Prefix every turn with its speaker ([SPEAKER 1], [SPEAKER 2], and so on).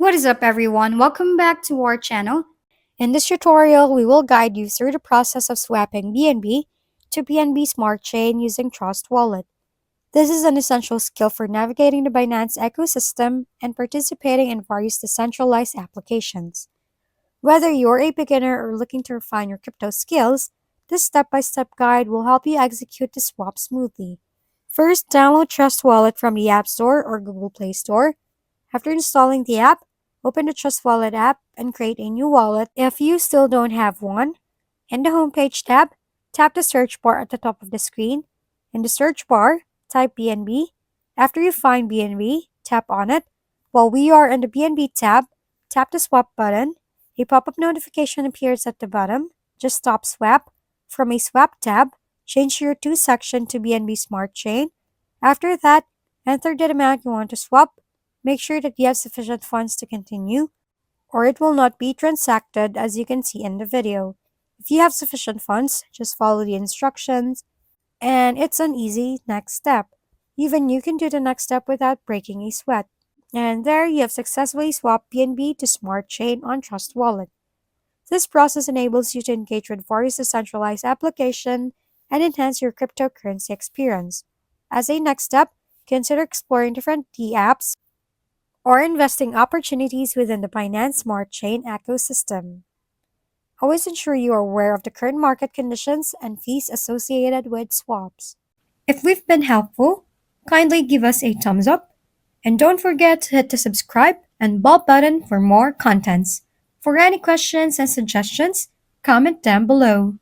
[SPEAKER 1] What is up everyone? Welcome back to our channel. In this tutorial, we will guide you through the process of swapping BNB to BNB Smart Chain using Trust Wallet. This is an essential skill for navigating the Binance ecosystem and participating in various decentralized applications. Whether you're a beginner or looking to refine your crypto skills, this step-by-step guide will help you execute the swap smoothly. First, download Trust Wallet from the App Store or Google Play Store. After installing the app, open the Trust Wallet app and create a new wallet if you still don't have one. In the Homepage tab, tap the search bar at the top of the screen. In the search bar, type BNB. After you find BNB, tap on it. While we are in the BNB tab, tap the swap button. A pop-up notification appears at the bottom. Just stop swap. From a swap tab, change your to section to BNB Smart Chain. After that, enter the amount you want to swap. Make sure that you have sufficient funds to continue, or it will not be transacted as you can see in the video. If you have sufficient funds, just follow the instructions, and it's an easy next step. Even you can do the next step without breaking a sweat. And there you have successfully swapped BNB to Smart Chain on Trust Wallet. This process enables you to engage with various decentralized applications and enhance your cryptocurrency experience. As a next step, consider exploring different dApps or investing opportunities within the Binance Smart Chain ecosystem. Always ensure you are aware of the current market conditions and fees associated with swaps. If we've been helpful, kindly give us a thumbs up, and don't forget to hit the subscribe and bell button for more contents. For any questions and suggestions, comment down below.